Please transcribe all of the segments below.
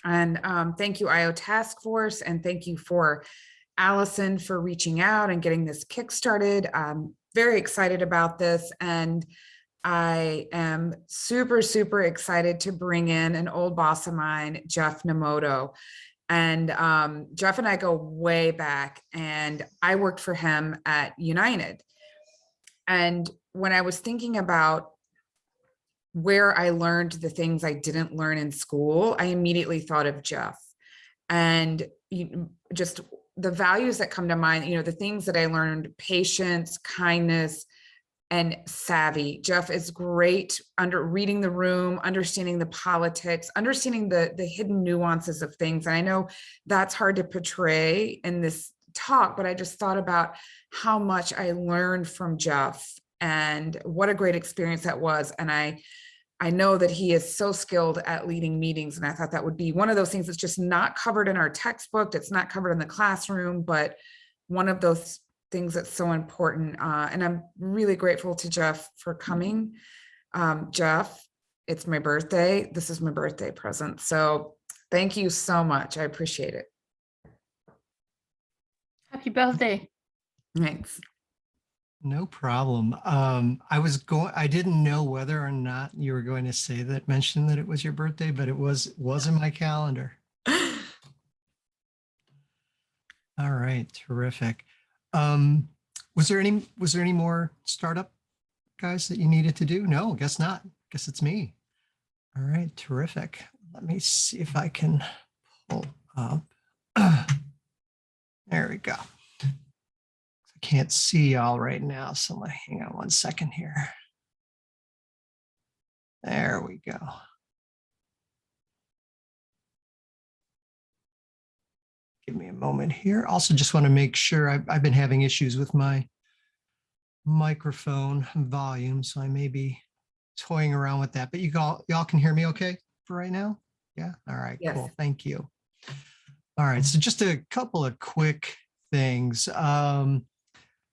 And thank you, IO Task Force, and thank you for Allison for reaching out and getting this kickstarted. I'm very excited about this, and I am super, super excited to bring in an old boss of mine, Jeff Nomoto. And Jeff and I go way back, and I worked for him at United. And when I was thinking about where I learned the things I didn't learn in school, I immediately thought of Jeff. And just the values that come to mind, the things that I learned: patience, kindness, and savvy. Jeff is great under reading the room, understanding the politics, understanding the hidden nuances of things. And I know that's hard to portray in this talk, but I just thought about how much I learned from Jeff and what a great experience that was. And I know that he is so skilled at leading meetings. And I thought that would be one of those things that's just not covered in our textbook. It's not covered in the classroom, but one of those things that's so important. And I'm really grateful to Jeff for coming. Jeff, it's my birthday. This is my birthday present. So thank you so much. I appreciate it. Happy birthday. Thanks. No problem. I didn't know whether or not you were going to mention that it was your birthday, but it was in my calendar. All right, terrific. Was there any more startup guys that you needed to do? No, guess not. Guess it's me. All right, terrific. Let me see if I can pull up. There we go. I can't see y'all right now, so hang on one second here. There we go. Give me a moment here. Also, just want to make sure I've been having issues with my microphone volume, so I may be toying around with that. But y'all can hear me okay for right now? Yeah. All right. Yes. Cool. Thank you. All right. So just a couple of quick things.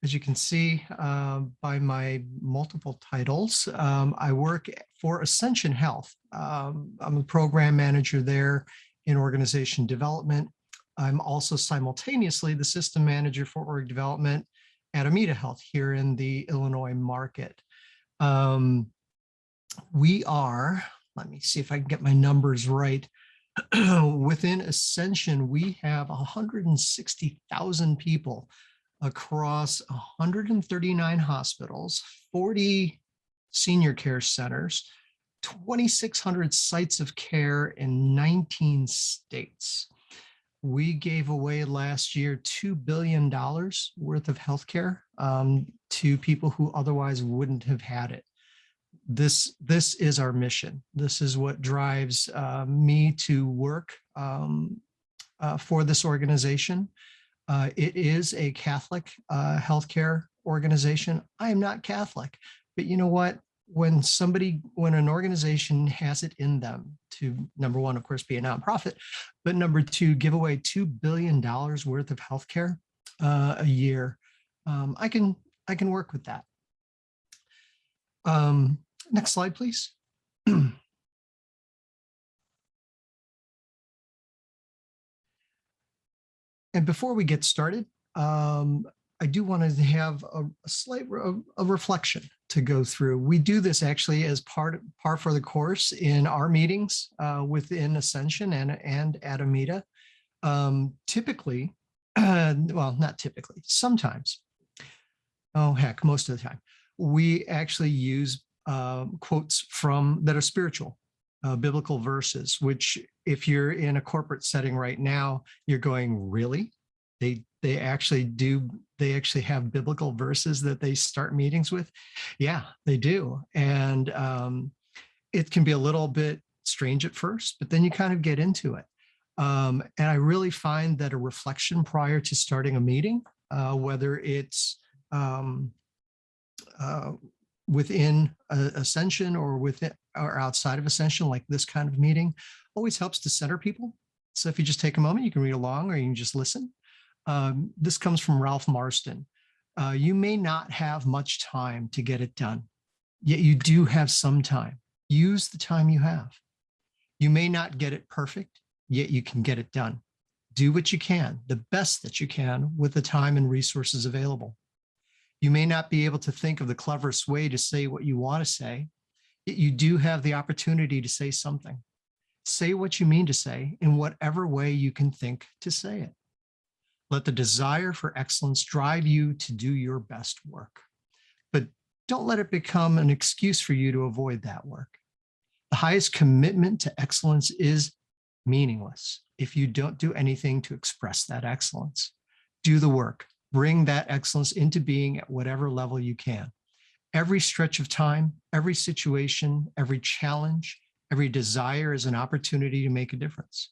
As you can see by my multiple titles, I work for Ascension Health. I'm a program manager there in organization development. I'm also simultaneously the system manager for org development at AMITA Health here in the Illinois market. We are, let me see if I can get my numbers right. Within Ascension, we have 160,000 people across 139 hospitals, 40 senior care centers, 2,600 sites of care in 19 states. We gave away last year $2 billion worth of healthcare to people who otherwise wouldn't have had it. This is our mission. This is what drives me to work for this organization. It is a Catholic healthcare organization. I am not Catholic, but you know what? When an organization has it in them to, number one, of course, be a nonprofit, but number two, give away $2 billion worth of healthcare a year, I can work with that. Next slide, please. And before we get started, I do want to have a slight reflection to go through. We do this actually as par for the course in our meetings within Ascension and at AMITA. Typically, well, not typically, sometimes, oh heck, most of the time, we actually use quotes that are spiritual, biblical verses, which if you're in a corporate setting right now, you're going, really? They actually have biblical verses that they start meetings with? Yeah, they do. And it can be a little bit strange at first, but then you kind of get into it. And I really find that a reflection prior to starting a meeting, whether it's within Ascension or outside of Ascension, like this kind of meeting, always helps to center people. So if you just take a moment, you can read along or you can just listen. This comes from Ralph Marston. You may not have much time to get it done, yet you do have some time. Use the time you have. You may not get it perfect, yet you can get it done. Do what you can, the best that you can with the time and resources available. You may not be able to think of the cleverest way to say what you want to say, yet you do have the opportunity to say something. Say what you mean to say in whatever way you can think to say it. Let the desire for excellence drive you to do your best work, but don't let it become an excuse for you to avoid that work. The highest commitment to excellence is meaningless if you don't do anything to express that excellence. Do the work. Bring that excellence into being at whatever level you can. Every stretch of time, every situation, every challenge, every desire is an opportunity to make a difference.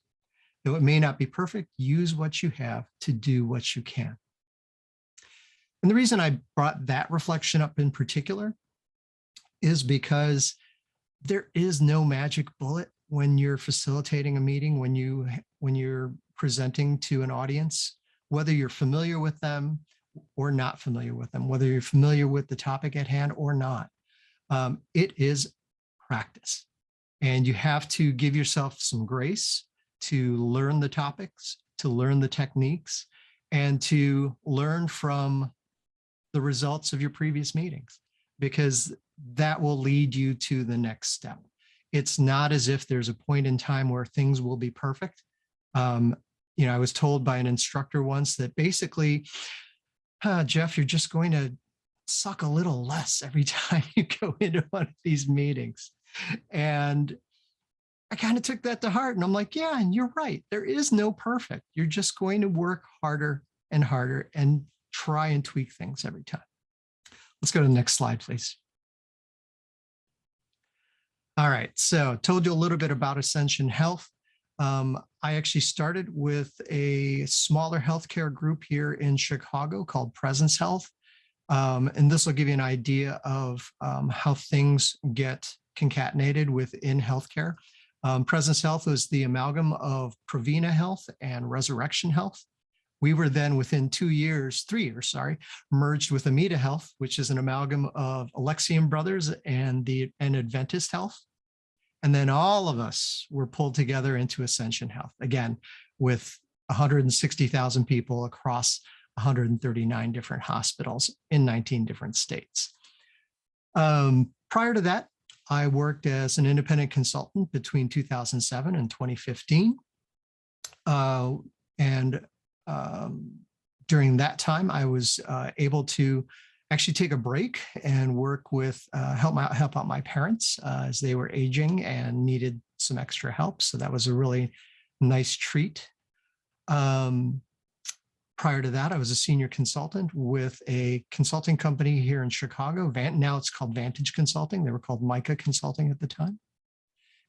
Though it may not be perfect, use what you have to do what you can. And the reason I brought that reflection up in particular is because there is no magic bullet when you're facilitating a meeting, when you're presenting to an audience, whether you're familiar with them or not familiar with them, whether you're familiar with the topic at hand or not. It is practice. And you have to give yourself some grace to learn the topics, to learn the techniques, and to learn from the results of your previous meetings, because that will lead you to the next step. It's not as if there's a point in time where things will be perfect. I was told by an instructor once that basically, Jeff, you're just going to suck a little less every time you go into one of these meetings. And I kind of took that to heart, and I'm like, yeah, and you're right. There is no perfect. You're just going to work harder and harder and try and tweak things every time. Let's go to the next slide, please. All right, so told you a little bit about Ascension Health. I actually started with a smaller healthcare group here in Chicago called Presence Health. And this will give you an idea of how things get concatenated within healthcare. Presence Health was the amalgam of Provena Health and Resurrection Health. We were then within 3 years, merged with AMITA Health, which is an amalgam of Alexian Brothers and Adventist Health. And then all of us were pulled together into Ascension Health, again, with 160,000 people across 139 different hospitals in 19 different states. Prior to that, I worked as an independent consultant between 2007 and 2015. During that time, I was able to actually take a break and work with, help out my parents as they were aging and needed some extra help. So that was a really nice treat. Prior to that, I was a senior consultant with a consulting company here in Chicago. Now it's called Vantage Consulting. They were called MICA Consulting at the time.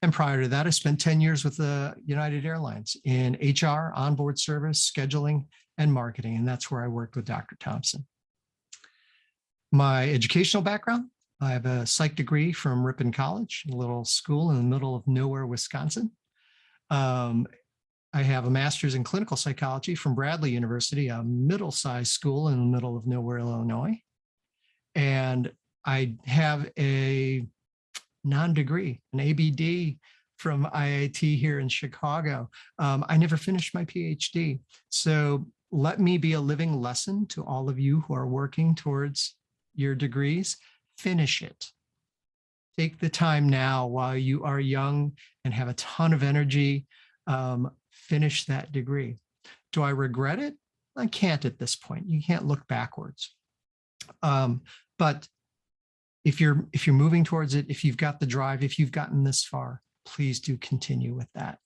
And prior to that, I spent 10 years with the United Airlines in HR, onboard service, scheduling, and marketing. And that's where I worked with Dr. Thompson. My educational background, I have a psych degree from Ripon College, a little school in the middle of nowhere, Wisconsin. I have a master's in clinical psychology from Bradley University, a middle-sized school in the middle of nowhere, Illinois. And I have a non-degree, an ABD from IIT here in Chicago. I never finished my PhD. So let me be a living lesson to all of you who are working towards your degrees. Finish it. Take the time now while you are young and have a ton of energy. Finish that degree. Do I regret it? I can't at this point. You can't look backwards. But if you're moving towards it, if you've got the drive, if you've gotten this far, please do continue with that.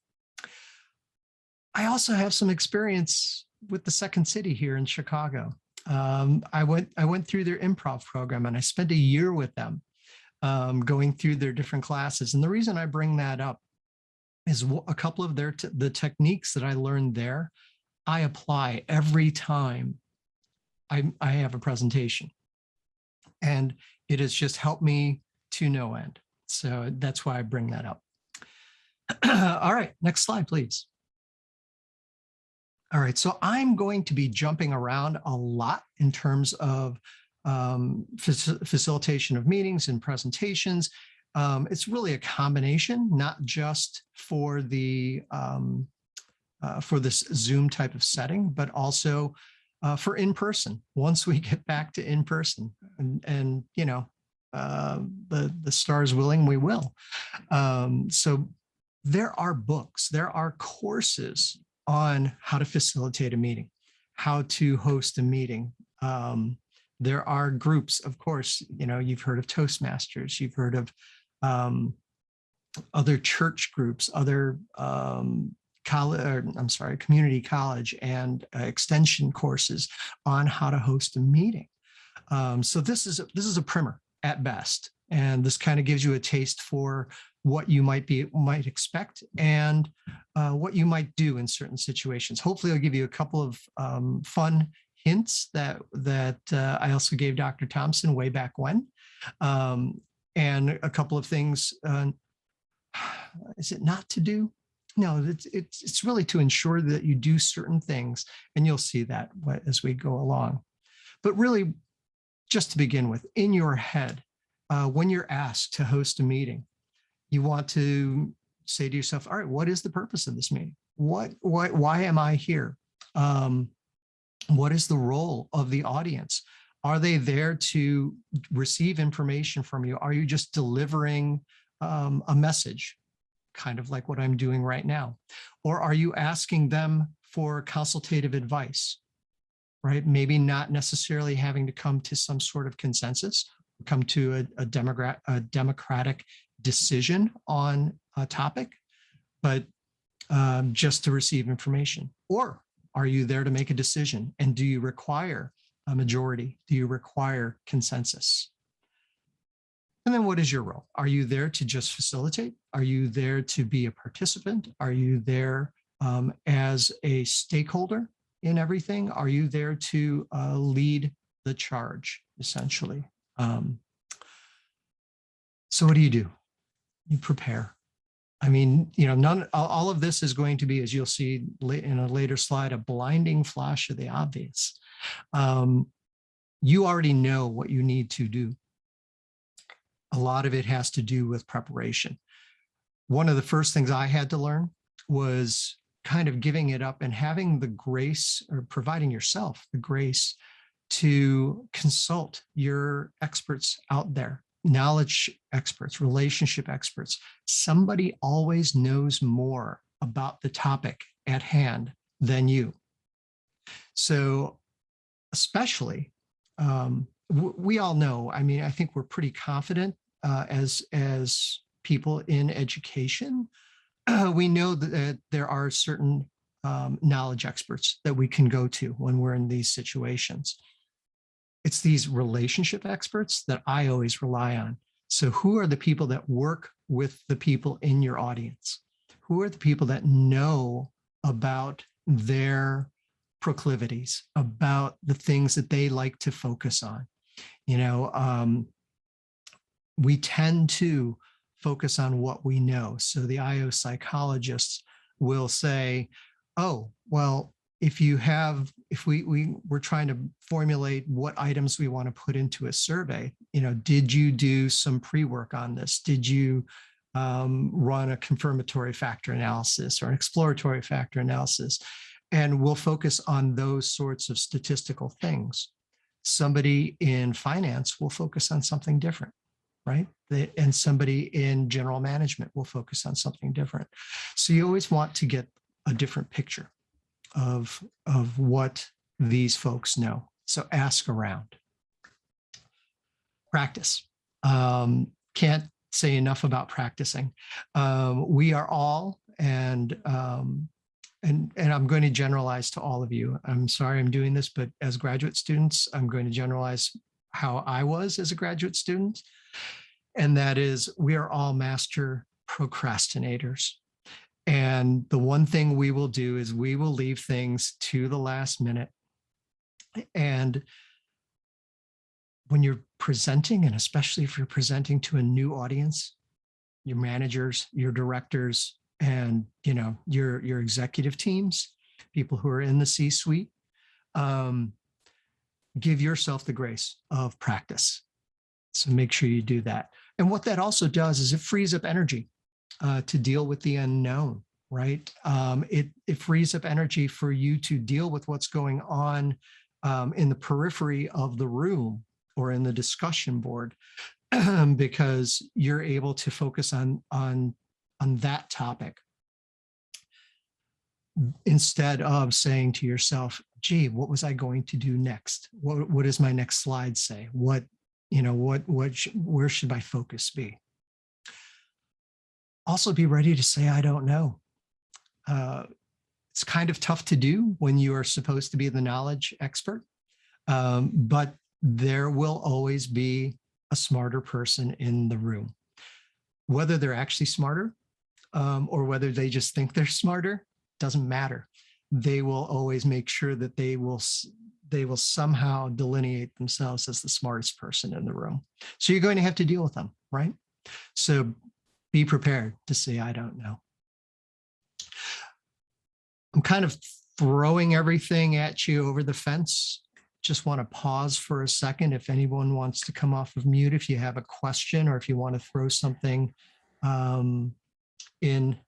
I also have some experience with the Second City here in Chicago. I went through their improv program and I spent a year with them going through their different classes. And the reason I bring that up is a couple of the techniques that I learned there, I apply every time I have a presentation. And it has just helped me to no end. So that's why I bring that up. All right, next slide, please. All right, so I'm going to be jumping around a lot in terms of facilitation of meetings and presentations. It's really a combination, not just for the for this Zoom type of setting, but also for in-person. Once we get back to in-person, and you know, the stars willing, we will. So there are books, there are courses on how to facilitate a meeting, how to host a meeting. There are groups, of course, you know, you've heard of Toastmasters, you've heard of other church groups, other community college and extension courses on how to host a meeting. So this is a primer at best, and this kind of gives you a taste for what you might expect and what you might do in certain situations. Hopefully, I'll give you a couple of fun hints that I also gave Dr. Thompson way back when, and a couple of things. Is it not to do? No, it's really to ensure that you do certain things, and you'll see that as we go along. But really, just to begin with, in your head, when you're asked to host a meeting, you want to say to yourself, all right, what is the purpose of this meeting? Why am I here? What is the role of the audience? Are they there to receive information from you? Are you just delivering a message, kind of like what I'm doing right now? Or are you asking them for consultative advice, right? Maybe not necessarily having to come to some sort of consensus, come to a democratic decision on a topic, but just to receive information. Or are you there to make a decision? And do you require a majority? Do you require consensus? And then what is your role? Are you there to just facilitate? Are you there to be a participant? Are you there as a stakeholder in everything? Are you there to lead the charge, essentially? So what do? You prepare. I mean, you know, all of this is going to be, as you'll see in a later slide, a blinding flash of the obvious. You already know what you need to do. A lot of it has to do with preparation. One of the first things I had to learn was kind of giving it up and having the grace, or providing yourself the grace to consult your experts out there, knowledge experts, relationship experts. Somebody always knows more about the topic at hand than you. So especially, we all know, I mean, I think we're pretty confident as people in education. We know that there are certain knowledge experts that we can go to when we're in these situations. It's these relationship experts that I always rely on. So who are the people that work with the people in your audience? Who are the people that know about their proclivities, about the things that they like to focus on? You know, we tend to focus on what we know. So the IO psychologists will say, oh, well, if we're trying to formulate what items we want to put into a survey, you know, did you do some pre-work on this? Did you run a confirmatory factor analysis or an exploratory factor analysis? And we'll focus on those sorts of statistical things. Somebody in finance will focus on something different, right? And somebody in general management will focus on something different. So you always want to get a different picture of what these folks know. So ask around. Practice. Can't say enough about practicing. We are all, and I'm going to generalize to all of you. I'm sorry I'm doing this, but as graduate students, I'm going to generalize how I was as a graduate student. And that is, we are all master procrastinators. And the one thing we will do is we will leave things to the last minute. And when you're presenting, and especially if you're presenting to a new audience, your managers, your directors, and you know, your executive teams, people who are in the C-suite, give yourself the grace of practice. So make sure you do that. And what that also does is it frees up energy to deal with the unknown, right? It frees up energy for you to deal with what's going on in the periphery of the room or in the discussion board, because you're able to focus on that topic instead of saying to yourself, gee, what was I going to do next? What does my next slide say? Where should my focus be? Also be ready to say, I don't know. It's kind of tough to do when you are supposed to be the knowledge expert, but there will always be a smarter person in the room. Whether they're actually smarter or whether they just think they're smarter, doesn't matter. They will always make sure that they will somehow delineate themselves as the smartest person in the room. So you're going to have to deal with them, right? So be prepared to say, I don't know. I'm kind of throwing everything at you over the fence. Just want to pause for a second. If anyone wants to come off of mute, if you have a question or if you want to throw something in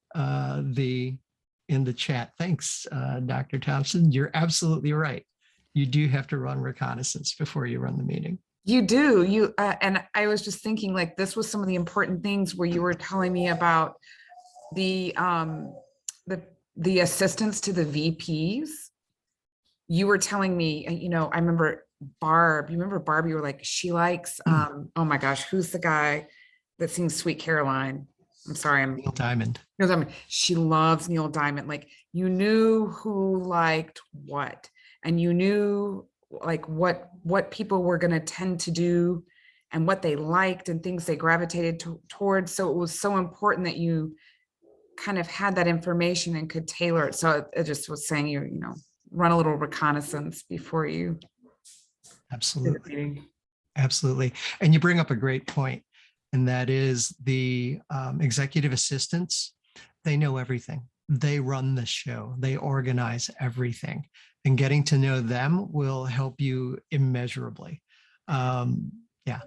the chat. Thanks, Dr. Thompson. You're absolutely right. You do have to run reconnaissance before you run the meeting. You do. And I was just thinking, like, this was some of the important things where you were telling me about the assistants to the VPs. You were telling me, I remember Barb. You remember Barb? You were like, she likes, oh my gosh, who's the guy that sings Sweet Caroline? I'm sorry, Neil Diamond. Neil Diamond. She loves Neil Diamond. Like, you knew who liked what, and you knew like what people were going to tend to do and what they liked and things they gravitated towards. So it was so important that you kind of had that information and could tailor it. So it just was saying run a little reconnaissance before you. Absolutely. Absolutely. And you bring up a great point, and that is the executive assistants. They know everything. They run the show. They organize everything. And getting to know them will help you immeasurably. Yeah.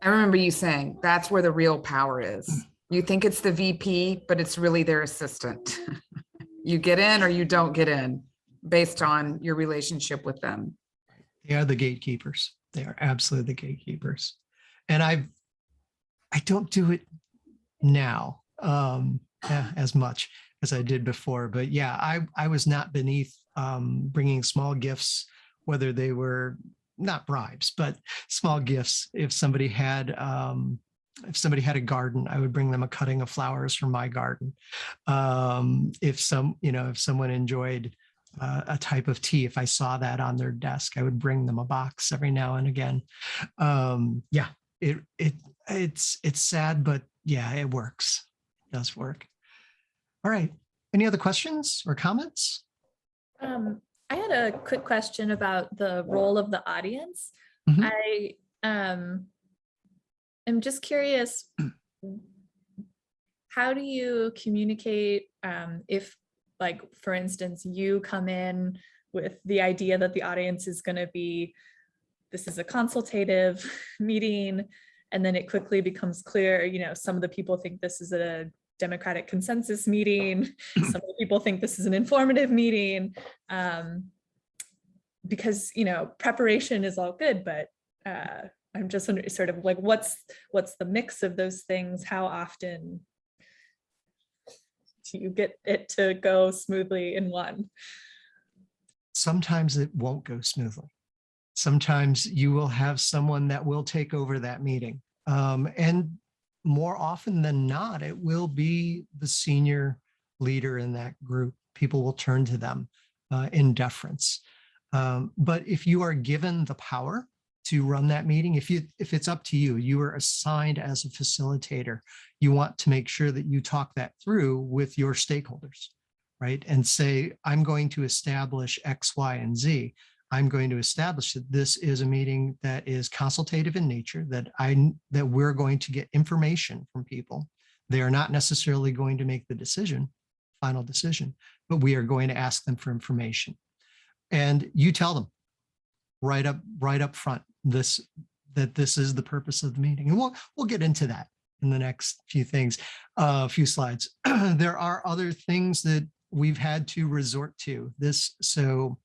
I remember you saying that's where the real power is. You think it's the VP, but it's really their assistant. You get in or you don't get in based on your relationship with them. They are the gatekeepers. They are absolutely the gatekeepers. And I don't do it now as much as I did before, but yeah, I was not beneath bringing small gifts, whether they were not bribes, but small gifts. If somebody had a garden, I would bring them a cutting of flowers from my garden. If someone enjoyed a type of tea, if I saw that on their desk, I would bring them a box every now and again. Yeah, it's sad, but yeah, it works. It does work. All right. Any other questions or comments? I had a quick question about the role of the audience. Mm-hmm. I am just curious, how do you communicate if, like, for instance, you come in with the idea that the audience is going to be, this is a consultative meeting, and then it quickly becomes clear, some of the people think this is a democratic consensus meeting. Some of the people think this is an informative meeting, because, preparation is all good, but I'm just sort of like, what's the mix of those things? How often do you get it to go smoothly in one? Sometimes it won't go smoothly. Sometimes you will have someone that will take over that meeting. And more often than not, it will be the senior leader in that group. People will turn to them in deference. But if you are given the power to run that meeting, if it's up to you, you are assigned as a facilitator. You want to make sure that you talk that through with your stakeholders, right? And say, I'm going to establish X, Y, and Z. I'm going to establish that this is a meeting that is consultative in nature, that we're going to get information from people. They are not necessarily going to make the final decision, but we are going to ask them for information. And you tell them right up front that this is the purpose of the meeting. And we'll get into that in the next few slides. There are other things that we've had to resort to. So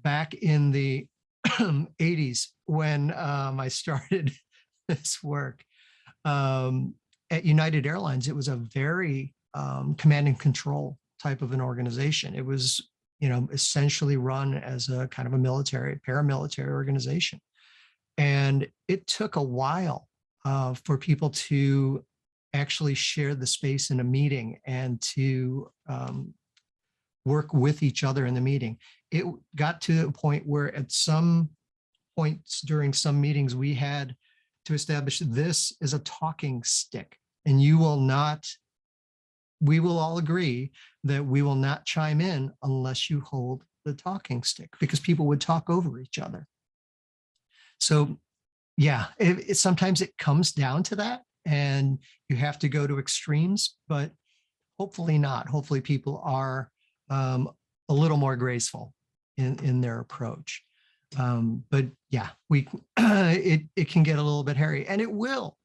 back in the 80s, when I started this work at United Airlines, it was a very command and control type of an organization. It was, essentially run as a kind of a paramilitary organization. And it took a while for people to actually share the space in a meeting and to work with each other in the meeting. It got to a point where at some points during some meetings, we had to establish this is a talking stick, and we will all agree that we will not chime in unless you hold the talking stick, because people would talk over each other. So yeah, sometimes it comes down to that, and you have to go to extremes, but hopefully not. Hopefully people are a little more graceful in their approach. But yeah, it can get a little bit hairy, and it will.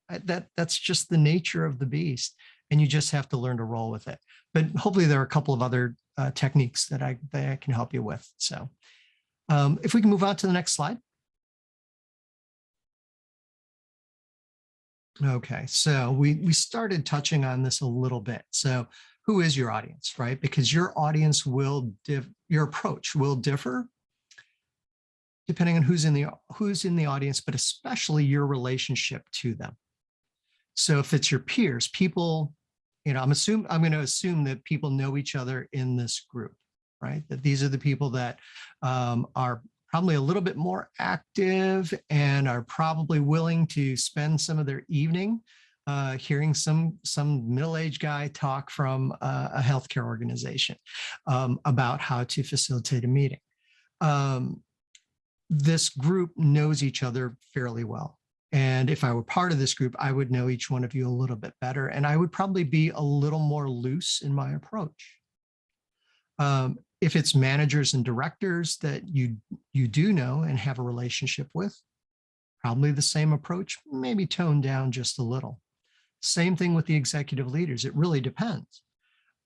That's just the nature of the beast, and you just have to learn to roll with it. But hopefully there are a couple of other techniques that I can help you with. So if we can move on to the next slide. Okay, so we started touching on this a little bit. So who is your audience, right? Because your audience your approach will differ depending on who's in the audience, but especially your relationship to them. So if it's your peers, people, I'm going to assume that people know each other in this group, right? That these are the people that are probably a little bit more active and are probably willing to spend some of their evening hearing some middle-aged guy talk from a healthcare organization about how to facilitate a meeting. This group knows each other fairly well. And if I were part of this group, I would know each one of you a little bit better, and I would probably be a little more loose in my approach. If it's managers and directors that you do know and have a relationship with, probably the same approach, maybe toned down just a little. Same thing with the executive leaders. It really depends.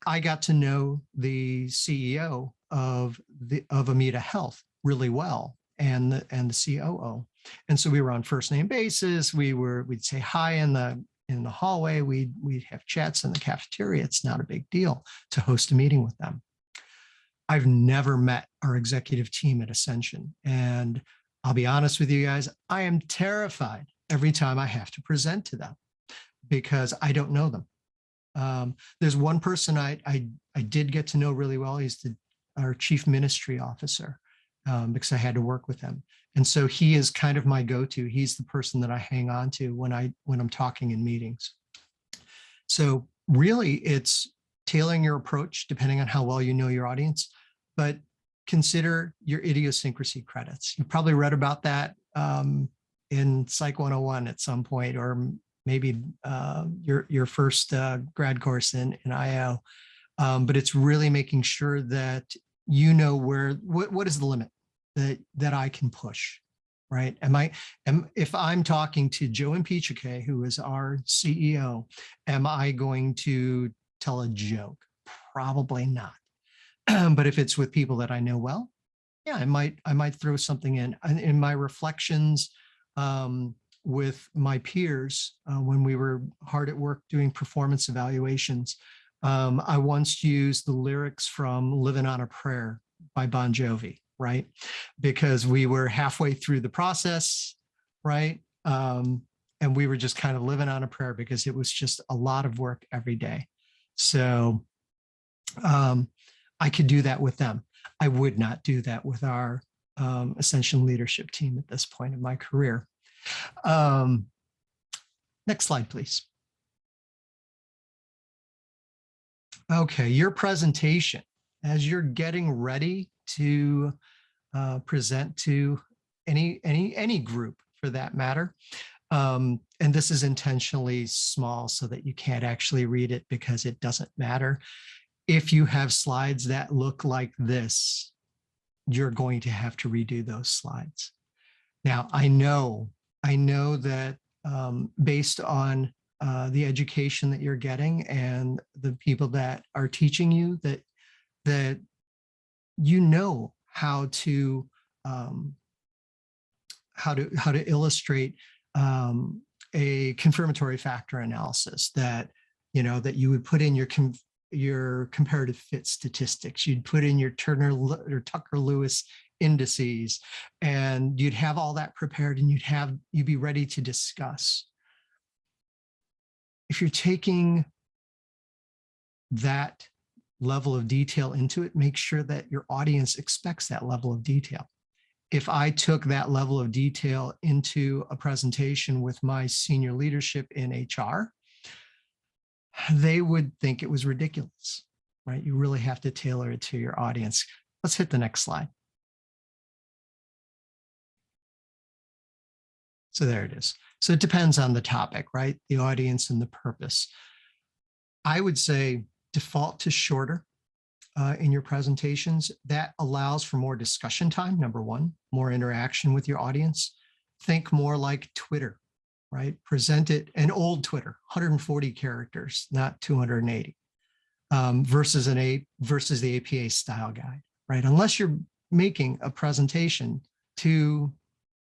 I got to know the CEO of AMITA Health really well, and the COO. And so we were on first name basis. We'd say hi in the hallway. We'd have chats in the cafeteria. It's not a big deal to host a meeting with them. I've never met our executive team at Ascension. And I'll be honest with you guys, I am terrified every time I have to present to them because I don't know them. There's one person I did get to know really well. He's our chief ministry officer because I had to work with him. And so he is kind of my go-to. He's the person that I hang on to when I'm talking in meetings. So really it's tailoring your approach depending on how well you know your audience, but consider your idiosyncrasy credits. You probably read about that in Psych 101 at some point, or maybe your first grad course in IO. But it's really making sure that you know what is the limit that I can push, right? If I'm talking to Joe Impichike, who is our CEO, am I going to tell a joke? Probably not. But if it's with people that I know well, yeah, I might throw something in my reflections with my peers when we were hard at work doing performance evaluations. I once used the lyrics from "Living on a Prayer" by Bon Jovi, right? Because we were halfway through the process, right? And we were just kind of living on a prayer because it was just a lot of work every day. So I could do that with them. I would not do that with our Ascension leadership team at this point in my career. Next slide, please. Okay, your presentation, as you're getting ready to present to any group for that matter. And this is intentionally small so that you can't actually read it because it doesn't matter. If you have slides that look like this, you're going to have to redo those slides. Now, I know that based on the education that you're getting and the people that are teaching you that you know how to illustrate a confirmatory factor analysis, that that you would put in your comparative fit statistics, you'd put in your Turner or Tucker Lewis indices, and you'd have all that prepared, and you'd be ready to discuss. If you're taking that level of detail into it, make sure that your audience expects that level of detail. If I took that level of detail into a presentation with my senior leadership in HR, they would think it was ridiculous, right? You really have to tailor it to your audience. Let's hit the next slide. So there it is. So it depends on the topic, right? The audience and the purpose. I would say default to shorter in your presentations. That allows for more discussion time, number one, more interaction with your audience. Think more like Twitter, right? Present it, an old Twitter, 140 characters, not 280, versus the APA style guide, right? Unless you're making a presentation to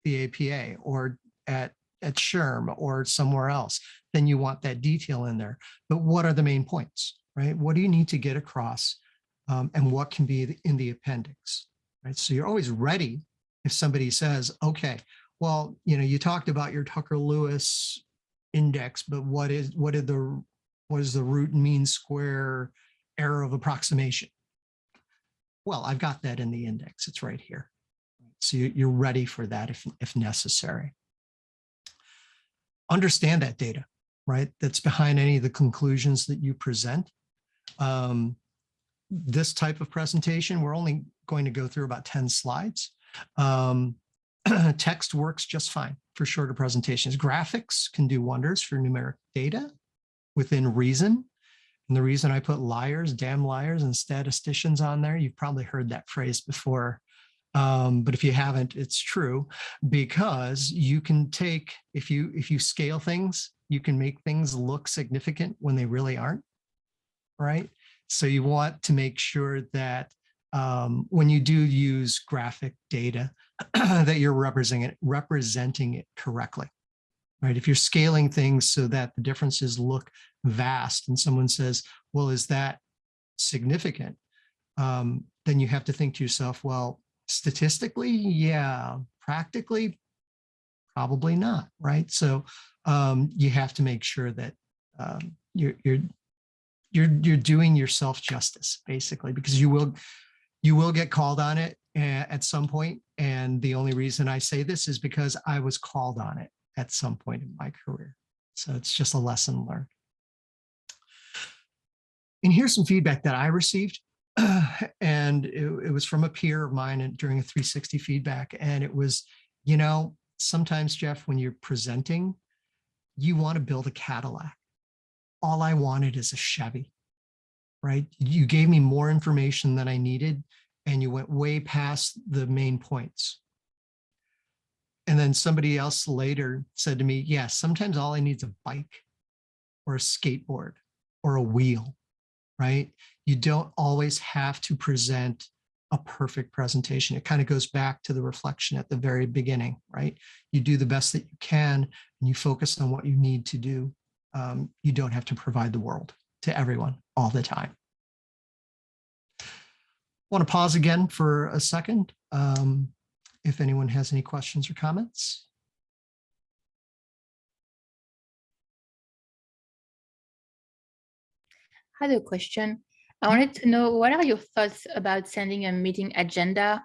the APA or at SHRM or somewhere else, then you want that detail in there. But what are the main points, right? What do you need to get across, and what can be in the appendix, right? So you're always ready if somebody says, okay, well, you talked about your Tucker Lewis index, but what is the root and mean square error of approximation? Well, I've got that in the index. It's right here. So you're ready for that if necessary. Understand that data, right? That's behind any of the conclusions that you present. This type of presentation, we're only going to go through about 10 slides. Text works just fine for shorter presentations. Graphics can do wonders for numeric data within reason. And the reason I put liars, damn liars, and statisticians on there, you've probably heard that phrase before. But if you haven't, it's true, because you can take, if you scale things, you can make things look significant when they really aren't, right? So you want to make sure that when you do use graphic data, that you're representing it correctly, right? If you're scaling things so that the differences look vast and someone says, well, is that significant? Then you have to think to yourself, well, statistically, yeah. Practically, probably not, right? So you have to make sure that you're doing yourself justice, basically, because you will get called on it at some point. And the only reason I say this is because I was called on it at some point in my career. So it's just a lesson learned. And here's some feedback that I received. And it was from a peer of mine during a 360 feedback. And it was, sometimes, Jeff, when you're presenting, you want to build a Cadillac. All I wanted is a Chevy, right? You gave me more information than I needed, and you went way past the main points. And then somebody else later said to me, yeah, sometimes all I need is a bike or a skateboard or a wheel, right? You don't always have to present a perfect presentation. It kind of goes back to the reflection at the very beginning, right? You do the best that you can, and you focus on what you need to do. You don't have to provide the world to everyone all the time. I want to pause again for a second. If anyone has any questions or comments. I had a question. I wanted to know, what are your thoughts about sending a meeting agenda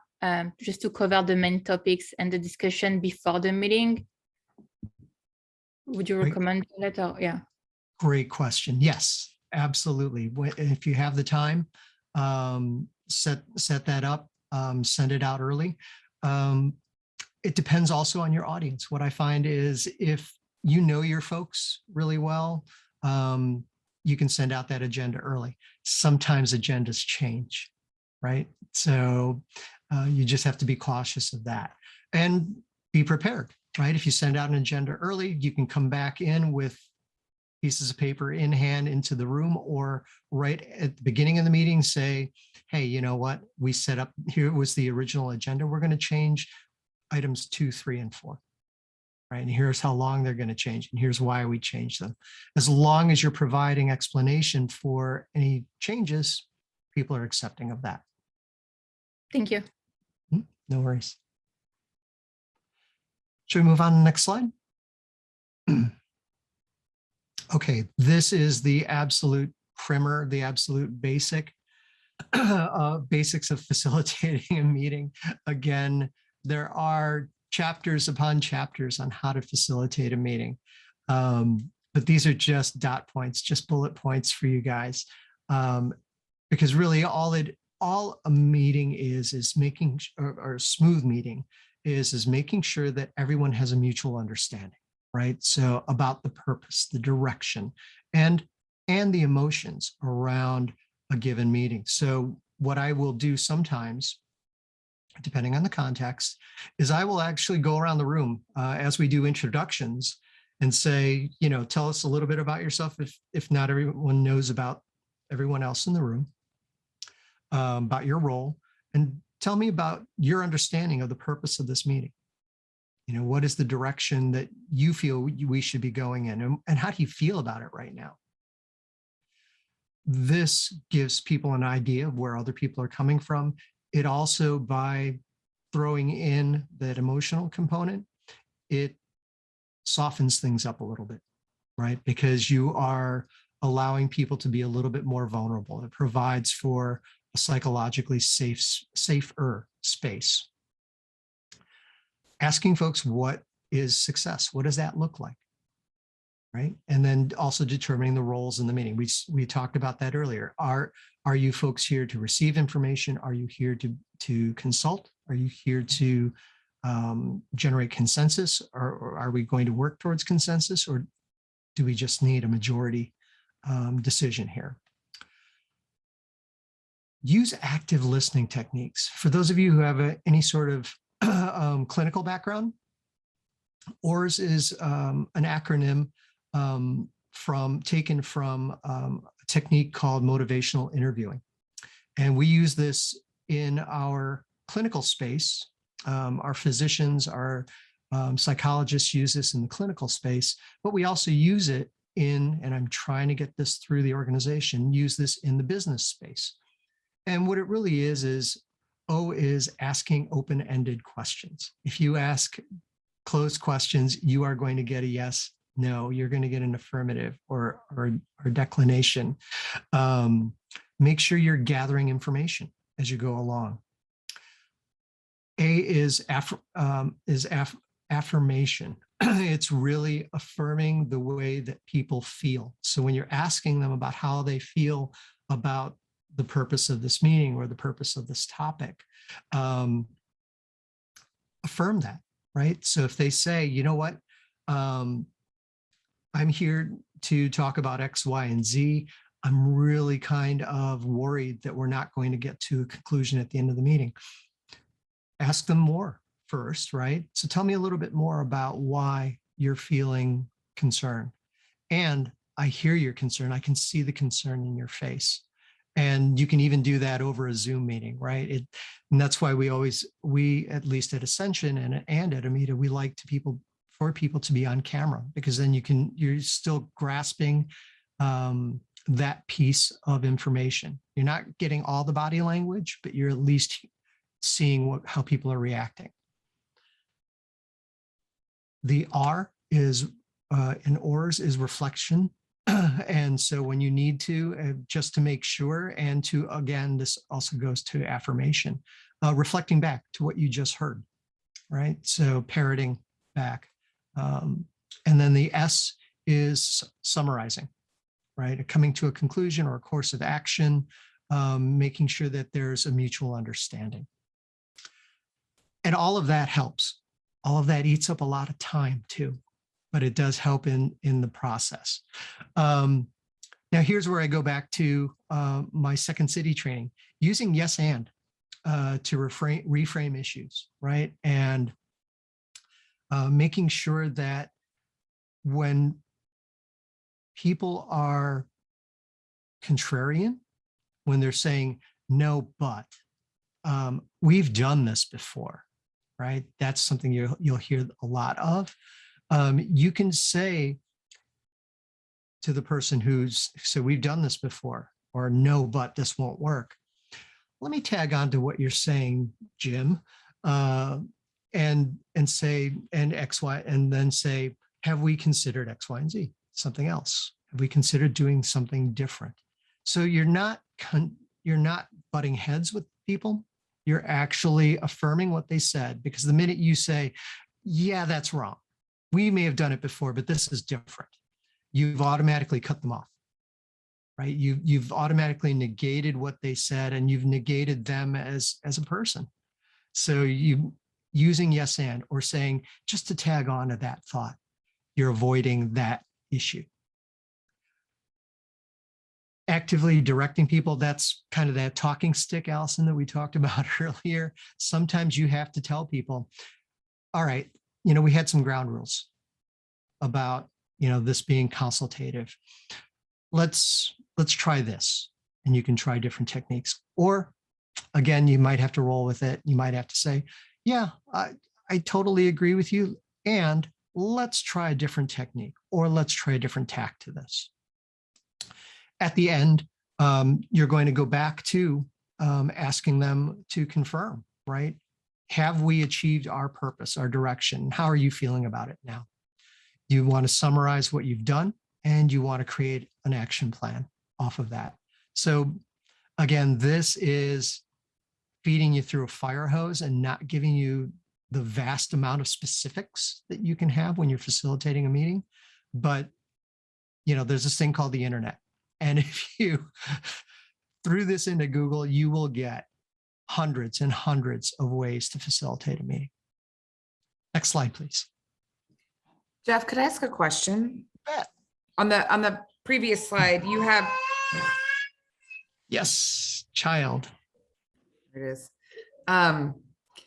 just to cover the main topics and the discussion before the meeting? Would you recommend that? Or, yeah. Great question. Yes, absolutely. If you have the time, set that up, send it out early. It depends also on your audience. What I find is if you know your folks really well, you can send out that agenda early. Sometimes agendas change, right? So you just have to be cautious of that and be prepared, right? If you send out an agenda early, you can come back in with pieces of paper in hand into the room, or right at the beginning of the meeting, say, hey, you know what? We set up, here was the original agenda. We're going to change items 2, 3, and 4. Right. And here's how long they're going to change. And here's why we change them. As long as you're providing explanation for any changes, people are accepting of that. Thank you. No worries. Should we move on to the next slide? Okay, this is the absolute primer, the absolute basics of facilitating a meeting. Again, there are chapters upon chapters on how to facilitate a meeting. But these are just dot points, just bullet points for you guys. Because really all a meeting is making, or a smooth meeting is making sure that everyone has a mutual understanding, right? So about the purpose, the direction, and the emotions around a given meeting. So what I will do sometimes, depending on the context, is I will actually go around the room as we do introductions and say, you know, tell us a little bit about yourself if not everyone knows about everyone else in the room, about your role, and tell me about your understanding of the purpose of this meeting. You know, what is the direction that you feel we should be going in, and how do you feel about it right now? This gives people an idea of where other people are coming from. It also, by throwing in that emotional component, it softens things up a little bit, right? Because you are allowing people to be a little bit more vulnerable. It provides for a psychologically safer space. Asking folks, what is success? What does that look like? Right? And then also determining the roles in the meeting. We talked about that earlier. Are you folks here to receive information? Are you here to consult? Are you here to generate consensus? Or are we going to work towards consensus? Or do we just need a majority decision here? Use active listening techniques. For those of you who have any sort of clinical background, OARS is an acronym taken from a technique called motivational interviewing. And we use this in our clinical space. Our physicians, our psychologists use this in the clinical space, but we also use it in, and I'm trying to get this through the organization, use this in the business space. And what it really is O is asking open-ended questions. If you ask closed questions, you are going to get a yes, no, you're going to get an affirmative or declination. Make sure you're gathering information as you go along. A is affirmation. It's really affirming the way that people feel. So when you're asking them about how they feel about the purpose of this meeting or the purpose of this topic, affirm that, right? So if they say, you know what, I'm here to talk about X, Y, and Z. I'm really kind of worried that we're not going to get to a conclusion at the end of the meeting. Ask them more first, right? So tell me a little bit more about why you're feeling concerned. And I hear your concern. I can see the concern in your face. And you can even do that over a Zoom meeting, right? And that's why we at least at Ascension and at AMITA, we like for people to be on camera, because then you're still grasping that piece of information. You're not getting all the body language, but you're at least seeing how people are reacting. The R is in OARS is reflection. And so when you need to, just to make sure, and to, again, this also goes to affirmation, reflecting back to what you just heard, right? So parroting back. And then the S is summarizing, right? Coming to a conclusion or a course of action, making sure that there's a mutual understanding. And all of that helps. All of that eats up a lot of time too, but it does help in the process. Now here's where I go back to my Second City training, using yes and to reframe issues, right? And making sure that when people are contrarian when they're saying, no, but we've done this before, right? That's something you'll hear a lot of. You can say to the person who's, so we've done this before, or no, but this won't work. Let me tag on to what you're saying, Jim, and say, and X, Y, and then say, have we considered X, Y, and Z, something else? Have we considered doing something different? So you're not butting heads with people. You're actually affirming what they said, because the minute you say, yeah, that's wrong, we may have done it before, but this is different, you've automatically cut them off, right? You've automatically negated what they said, and you've negated them as a person. So you using yes and, or saying, just to tag on to that thought, you're avoiding that issue. Actively directing people, that's kind of that talking stick, Allison, that we talked about earlier. Sometimes you have to tell people, all right, we had some ground rules about, this being consultative. Let's try this, and you can try different techniques. Or again, you might have to roll with it. You might have to say, yeah, I totally agree with you, and let's try a different technique, or let's try a different tack to this. At the end, you're going to go back to asking them to confirm, right? Have we achieved our purpose, our direction? How are you feeling about it now? You want to summarize what you've done, and you want to create an action plan off of that. So again, this is feeding you through a fire hose and not giving you the vast amount of specifics that you can have when you're facilitating a meeting. But, there's this thing called the internet. And if you threw this into Google, you will get hundreds and hundreds of ways to facilitate a meeting. Next slide, please. Jeff, could I ask a question? Bet. On the previous slide, you have. Yes, child. There it is.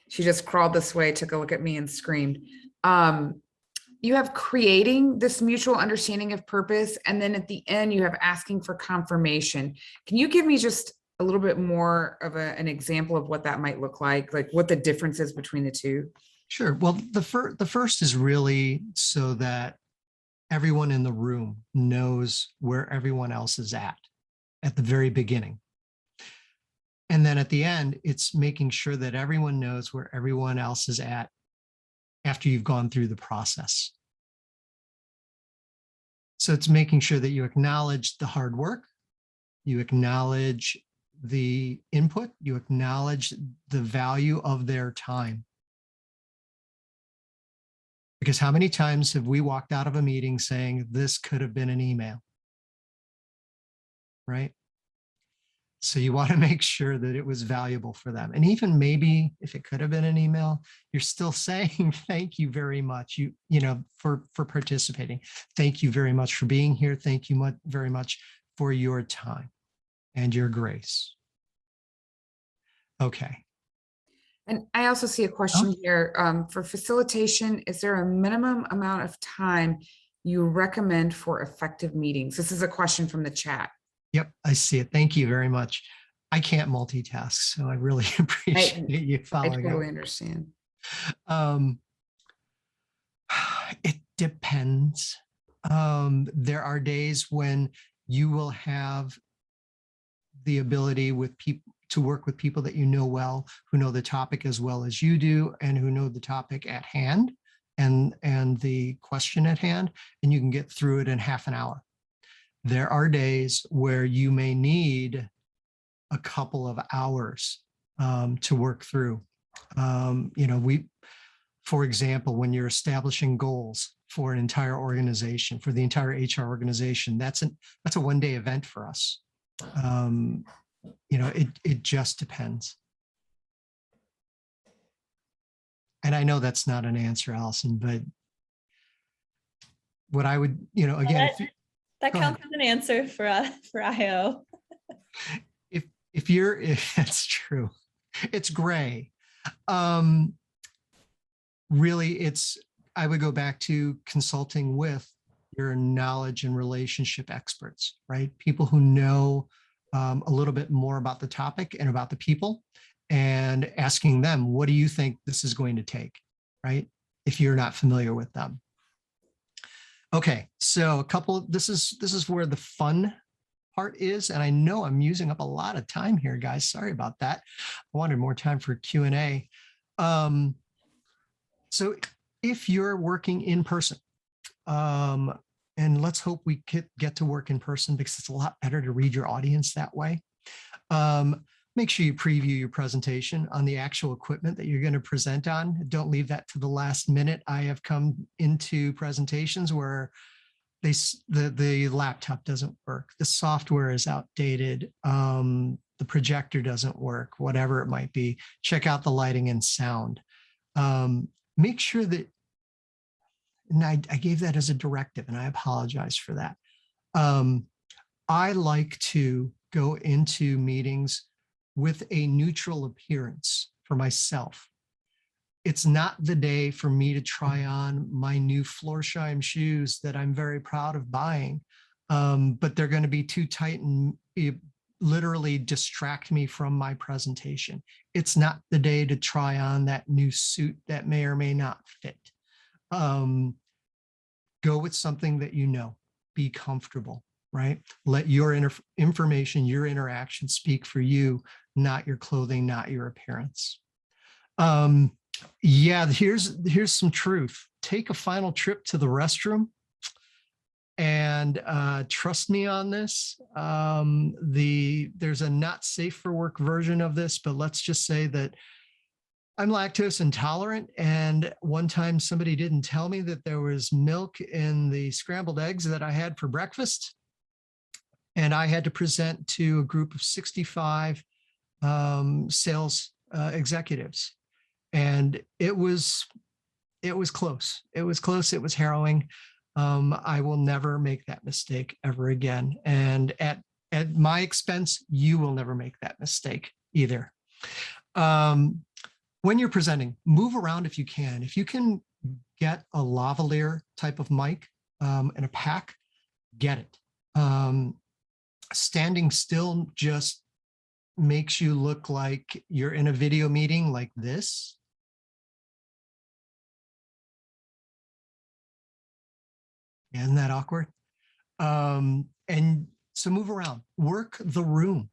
She just crawled this way, took a look at me, and screamed. You have creating this mutual understanding of purpose, and then at the end you have asking for confirmation. Can you give me just a little bit more of an example of what that might look like what the difference is between the two? Sure. Well, the first is really so that everyone in the room knows where everyone else is at the very beginning. And then at the end, it's making sure that everyone knows where everyone else is at after you've gone through the process. So it's making sure that you acknowledge the hard work, you acknowledge the input, you acknowledge the value of their time. Because how many times have we walked out of a meeting saying this could have been an email, right? So you want to make sure that it was valuable for them. And even maybe if it could have been an email, you're still saying, thank you very much, for participating. Thank you very much for being here. Thank you very much for your time and your grace. Okay. And I also see a question here for facilitation. Is there a minimum amount of time you recommend for effective meetings? This is a question from the chat. Yep, I see it. Thank you very much. I can't multitask, so I really appreciate you following up. I totally understand. It depends. There are days when you will have the ability to work with people that you know well, who know the topic as well as you do, and who know the topic at hand and the question at hand, and you can get through it in half an hour. There are days where you may need a couple of hours to work through. For example, when you're establishing goals for an entire organization, for the entire HR organization, that's a one-day event for us. It just depends. And I know that's not an answer, Allison, but what I would, again, that counts as an answer for IO. If that's true, it's gray. Really, I would go back to consulting with your knowledge and relationship experts, right? People who know a little bit more about the topic and about the people, and asking them, what do you think this is going to take, right? If you're not familiar with them. Okay, so this is where the fun part is, and I know I'm using up a lot of time here, guys. Sorry about that. I wanted more time for Q&A. So if you're working in person, and let's hope we get to work in person, because it's a lot better to read your audience that way. Make sure you preview your presentation on the actual equipment that you're going to present on. Don't leave that to the last minute. I have come into presentations where the laptop doesn't work, the software is outdated, the projector doesn't work, whatever it might be. Check out the lighting and sound. Make sure that, and I gave that as a directive, and I apologize for that. I like to go into meetings with a neutral appearance for myself. It's not the day for me to try on my new Florsheim shoes that I'm very proud of buying, but they're going to be too tight and literally distract me from my presentation. It's not the day to try on that new suit that may or may not fit. Go with something that you know. Be comfortable, right? Let your information, your interaction speak for you, not your clothing, not your appearance. Yeah, here's some truth. Take a final trip to the restroom, and trust me on this. There's a not safe for work version of this, but let's just say that I'm lactose intolerant, and one time somebody didn't tell me that there was milk in the scrambled eggs that I had for breakfast, and I had to present to a group of 65 sales executives. And it was close. It was close. It was harrowing. I will never make that mistake ever again. And at my expense, you will never make that mistake either. When you're presenting, move around if you can. If you can get a lavalier type of mic and a pack, get it. Standing still just makes you look like you're in a video meeting like this. Isn't that awkward? And so move around, work the room,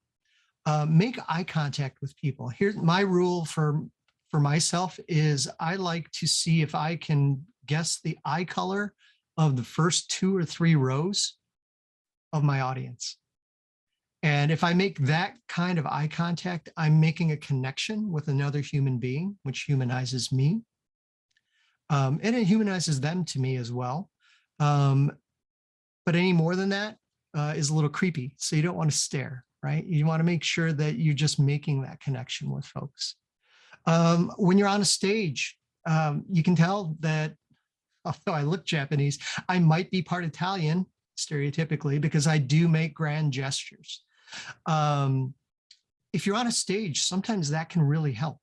make eye contact with people. Here's my rule for myself is I like to see if I can guess the eye color of the first 2 or 3 rows of my audience. And if I make that kind of eye contact, I'm making a connection with another human being, which humanizes me. And it humanizes them to me as well. But any more than that is a little creepy. So you don't want to stare, right? You want to make sure that you're just making that connection with folks. When you're on a stage, you can tell that, although I look Japanese, I might be part Italian, stereotypically, because I do make grand gestures. If you're on a stage, sometimes that can really help,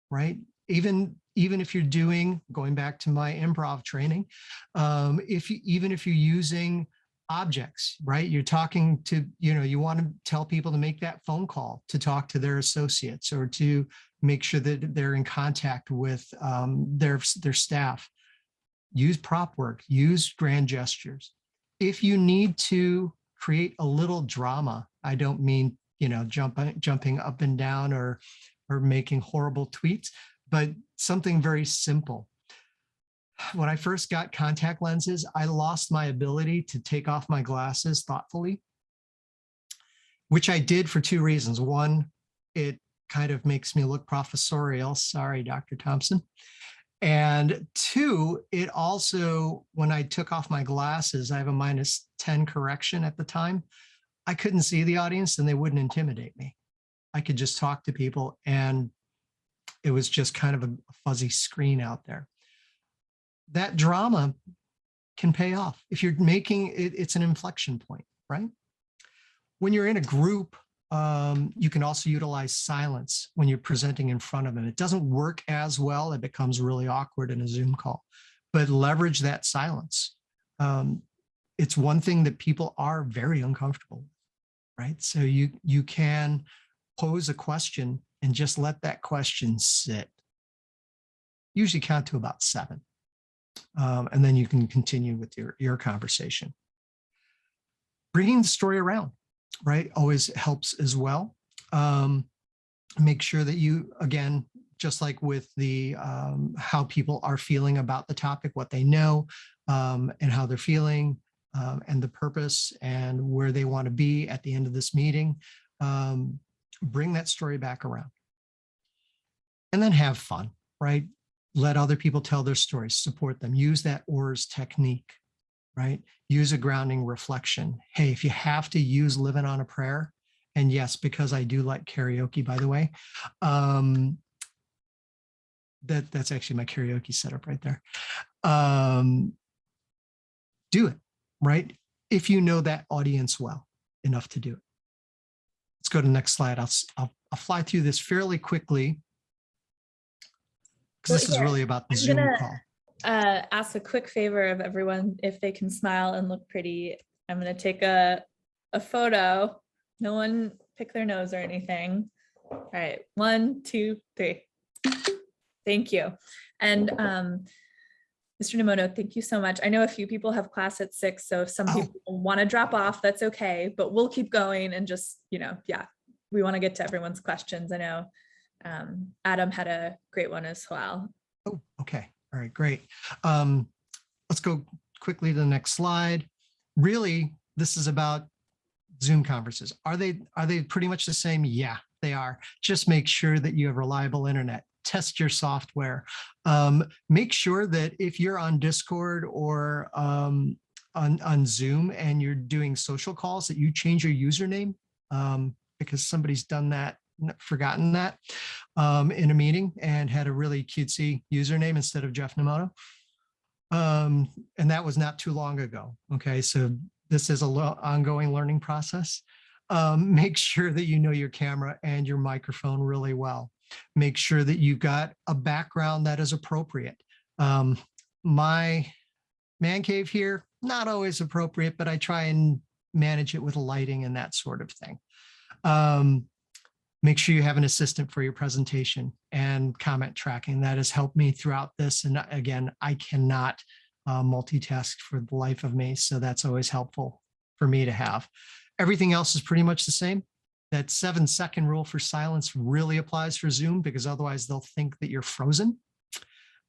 right? Even if you're doing, going back to my improv training, even if you're using objects, right? You're talking to, you want to tell people to make that phone call to talk to their associates or to make sure that they're in contact with their staff. Use prop work, use grand gestures. If you need to create a little drama, I don't mean, jumping up and down or making horrible tweets, but something very simple. When I first got contact lenses, I lost my ability to take off my glasses thoughtfully, which I did for 2 reasons. One, it kind of makes me look professorial. Sorry, Dr. Thompson. And 2, it also, when I took off my glasses, I have a -10 correction at the time. I couldn't see the audience and they wouldn't intimidate me. I could just talk to people and it was just kind of a fuzzy screen out there. That drama can pay off. If you're making it, it's an inflection point, right? When you're in a group, you can also utilize silence when you're presenting in front of them. It doesn't work as well. It becomes really awkward in a Zoom call, but leverage that silence. it's one thing that people are very uncomfortable with, right? So you can pose a question and just let that question sit. Usually count to about 7. And then you can continue with your conversation. Bringing the story around, right, always helps as well. Make sure that you, again, just like with the how people are feeling about the topic, what they know, and how they're feeling, and the purpose and where they want to be at the end of this meeting, bring that story back around. And then have fun, right? Let other people tell their stories, support them, use that ORS technique, right? Use a grounding reflection. Hey, if you have to use Living on a Prayer, and yes, because I do like karaoke, by the way, that's actually my karaoke setup right there. Do it, right? If you know that audience well enough to do it. Let's go to the next slide. I'll fly through this fairly quickly, because this is really about the Zoom call. Ask a quick favor of everyone, if they can smile and look pretty. I'm going to take a photo. No one pick their nose or anything. All right, 1, 2, 3. Thank you. And Mr. Nomoto, thank you so much. I know a few people have class at 6, so if some people want to drop off, that's okay, but we'll keep going and just, yeah, we want to get to everyone's questions. I know Adam had a great one as well. Oh, okay. All right, great. Let's go quickly to the next slide. Really, this is about Zoom conferences. Are they pretty much the same? Yeah, they are. Just make sure that you have reliable internet. Test your software. Make sure that if you're on Discord or on Zoom and you're doing social calls, that you change your username, because somebody's done that, forgotten that in a meeting and had a really cutesy username instead of Jeff Nomoto. And that was not too long ago. Okay, so this is an ongoing learning process. Make sure that you know your camera and your microphone really well. Make sure that you've got a background that is appropriate. My man cave here, not always appropriate, but I try and manage it with lighting and that sort of thing. Make sure you have an assistant for your presentation and comment tracking. That has helped me throughout this. And again, I cannot multitask for the life of me. So that's always helpful for me to have. Everything else is pretty much the same. That 7-second rule for silence really applies for Zoom, because otherwise they'll think that you're frozen.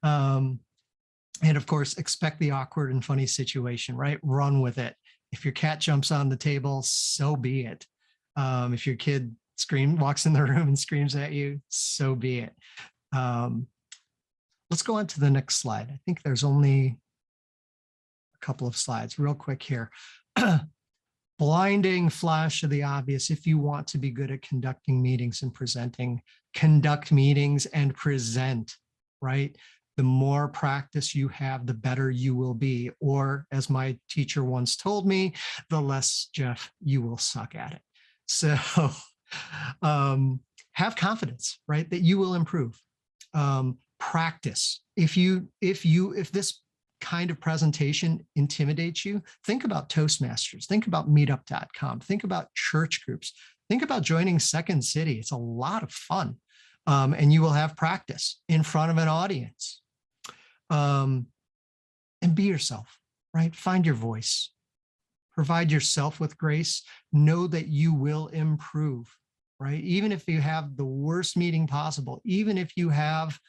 And of course, expect the awkward and funny situation, right? Run with it. If your cat jumps on the table, so be it. If your kid walks in the room and screams at you, so be it. Let's go on to the next slide. I think there's only a couple of slides real quick here. Blinding flash of the obvious. If you want to be good at conducting meetings and presenting, conduct meetings and present, right? The more practice you have, the better you will be. Or as my teacher once told me, the less, Jeff, you will suck at it. So have confidence, right? That you will improve. Practice. If this kind of presentation intimidates you, think about Toastmasters, think about meetup.com, think about church groups, think about joining Second City. It's a lot of fun. And you will have practice in front of an audience. And be yourself, right? Find your voice. Provide yourself with grace. Know that you will improve, right? Even if you have the worst meeting possible, even if you have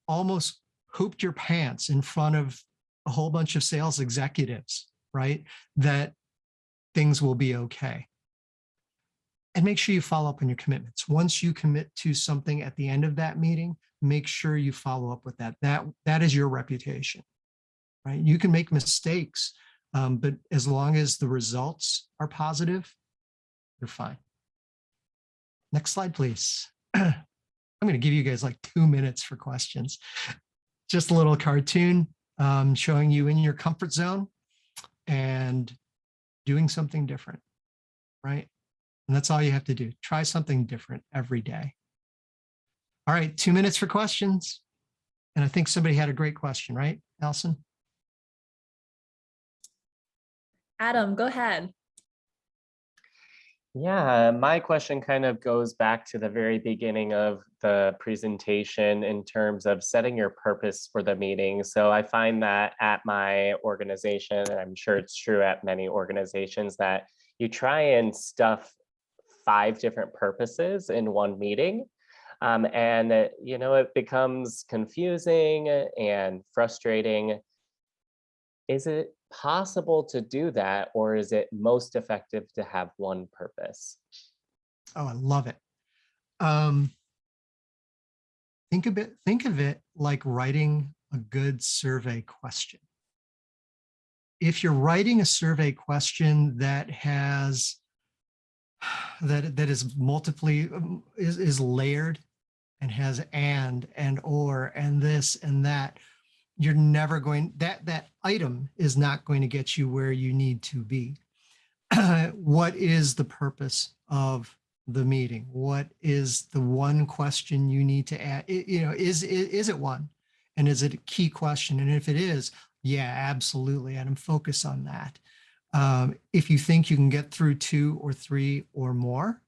almost pooped your pants in front of a whole bunch of sales executives, right? That things will be okay. And make sure you follow up on your commitments. Once you commit to something at the end of that meeting, make sure you follow up with that. That is your reputation, right? You can make mistakes, but as long as the results are positive, you're fine. Next slide, please. I'm going to give you guys like 2 minutes for questions. Just a little cartoon showing you in your comfort zone and doing something different, right? And that's all you have to do. Try something different every day. All right, 2 minutes for questions. And I think somebody had a great question, right, Allison? Adam, go ahead. Yeah, my question kind of goes back to the very beginning of the presentation in terms of setting your purpose for the meeting. So I find that at my organization, and I'm sure it's true at many organizations, that you try and stuff 5 different purposes in one meeting. It becomes confusing and frustrating. Is it possible to do that, or is it most effective to have one purpose? Oh, I love it. Think of it like writing a good survey question. If you're writing a survey question that has that is multiply is layered and has and or and this and that, you're never going, that item is not going to get you where you need to be. What is the purpose of the meeting? What is the one question you need to add? Is it one? And is it a key question? And if it is, yeah, absolutely. And I'm focused on that. If you think you can get through 2 or 3 or more,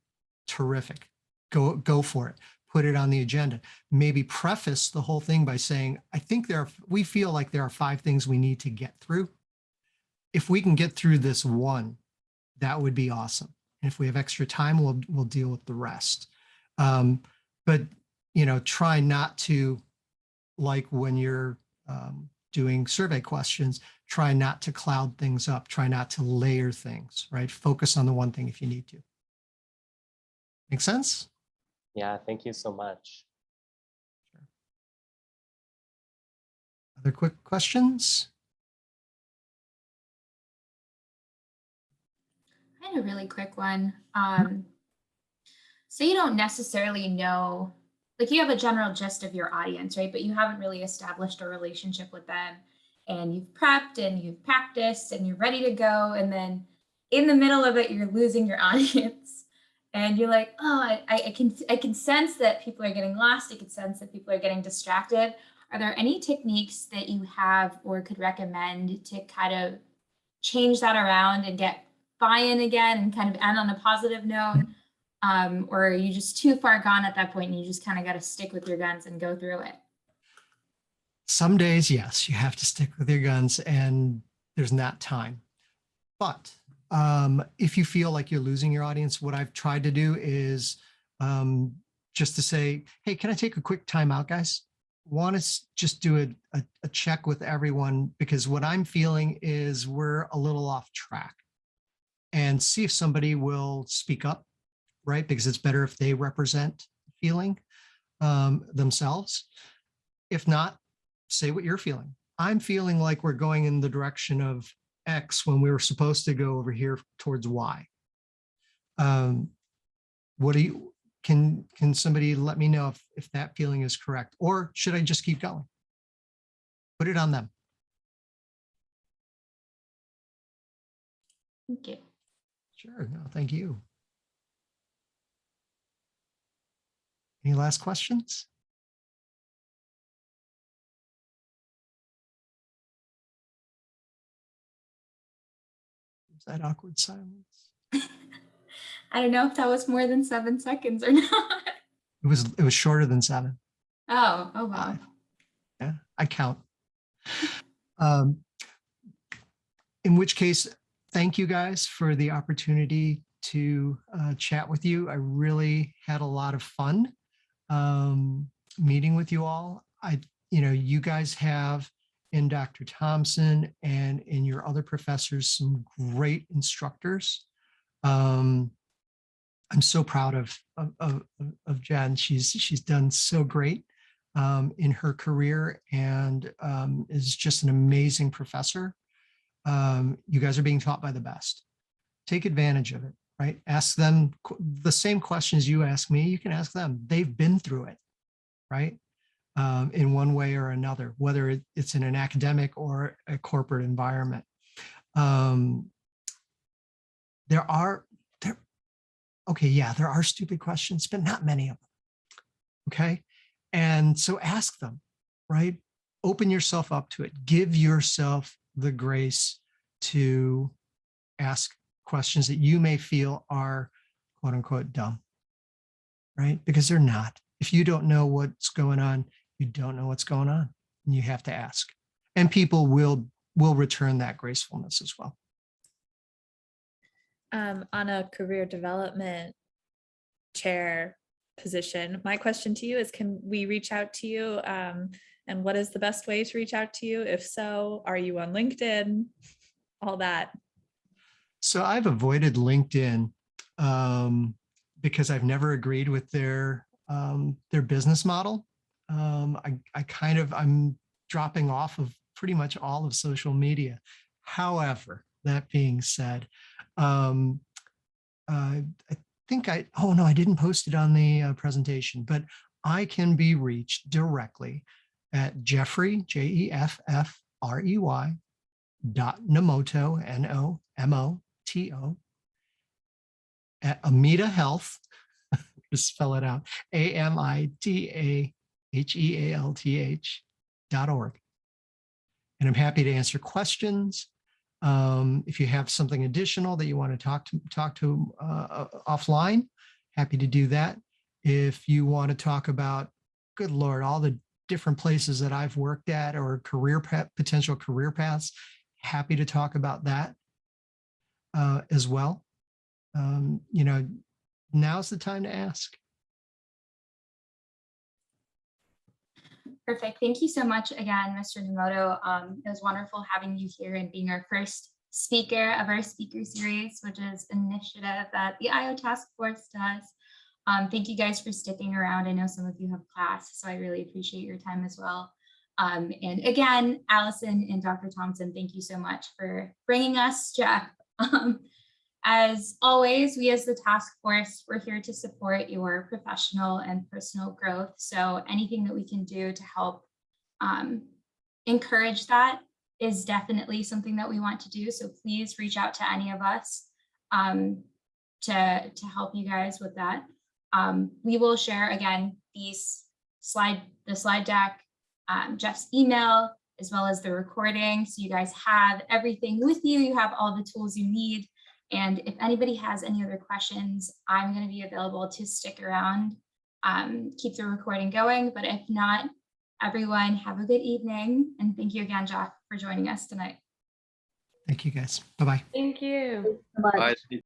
terrific. Go for it. Put it on the agenda. Maybe preface the whole thing by saying, we feel like there are 5 things we need to get through. If we can get through this one, that would be awesome. And if we have extra time, we'll deal with the rest. But try not to, like when you're doing survey questions, try not to cloud things up, try not to layer things, right? Focus on the one thing if you need to. Make sense? Yeah, thank you so much. Other quick questions? I had a really quick one. So you don't necessarily know, like you have a general gist of your audience, right? But you haven't really established a relationship with them, and you've prepped and you've practiced and you're ready to go. And then in the middle of it, you're losing your audience. And you're like, oh, I can sense that people are getting lost. I can sense that people are getting distracted. Are there any techniques that you have or could recommend to kind of change that around and get buy-in again and kind of end on a positive note? Or are you just too far gone at that point and you just kind of got to stick with your guns and go through it? Some days, yes, you have to stick with your guns and there's not time. But if you feel like you're losing your audience, what I've tried to do is just to say, hey, can I take a quick time out, guys? Want to just do a check with everyone, because what I'm feeling is we're a little off track, and see if somebody will speak up, right? Because it's better if they represent feeling themselves. If not, say what you're feeling. I'm feeling like we're going in the direction of X when we were supposed to go over here towards Y. Can somebody let me know if that feeling is correct, or should I just keep going? Put it on them. Thank you. Sure, no, thank you. Any last questions? Was that awkward silence? I don't know if that was more than 7 seconds or not. It was shorter than 7. Oh wow. 5. Yeah, I count. In which case, thank you guys for the opportunity to chat with you. I really had a lot of fun meeting with you all. You guys have in Dr. Thompson and in your other professors some great instructors. I'm so proud of Jen. She's done so great in her career and is just an amazing professor. You guys are being taught by the best. Take advantage of it, right? Ask them the same questions you ask me, you can ask them. They've been through it, right? In one way or another, whether it's in an academic or a corporate environment. There are stupid questions, but not many of them. Okay. And so ask them, right? Open yourself up to it. Give yourself the grace to ask questions that you may feel are quote unquote dumb, right? Because they're not. If you don't know what's going on, you don't know what's going on, and you have to ask. And people will return that gracefulness as well. On a career development chair position, my question to you is, can we reach out to you? And what is the best way to reach out to you? If so, are you on LinkedIn? All that. So I've avoided LinkedIn because I've never agreed with their business model. I'm dropping off of pretty much all of social media. However, that being said, I think I didn't post it on the presentation, but I can be reached directly at Jeffrey, Jeffrey, .Nomoto, Nomoto, at AMITA Health, just spell it out, AMITAHEALTH.org. And I'm happy to answer questions. If you have something additional that you want to talk to offline, happy to do that. If you want to talk about, good Lord, all the different places that I've worked at or potential career paths, happy to talk about that as well. Now's the time to ask. Perfect. Thank you so much again, Mr. Nomoto. It was wonderful having you here and being our first speaker of our speaker series, which is an initiative that the IO Task Force does. Thank you guys for sticking around. I know some of you have class, so I really appreciate your time as well. And again, Allison and Dr. Thompson, thank you so much for bringing us Jeff. As always, we as the task force, we're here to support your professional and personal growth. So anything that we can do to help encourage that is definitely something that we want to do. So please reach out to any of us to help you guys with that. We will share again the slide deck, Jeff's email, as well as the recording. So you guys have everything with you. You have all the tools you need. And if anybody has any other questions, I'm going to be available to stick around, keep the recording going. But if not, everyone have a good evening. And thank you again, Jeff, for joining us tonight. Thank you guys. Bye-bye. Thank you. Bye.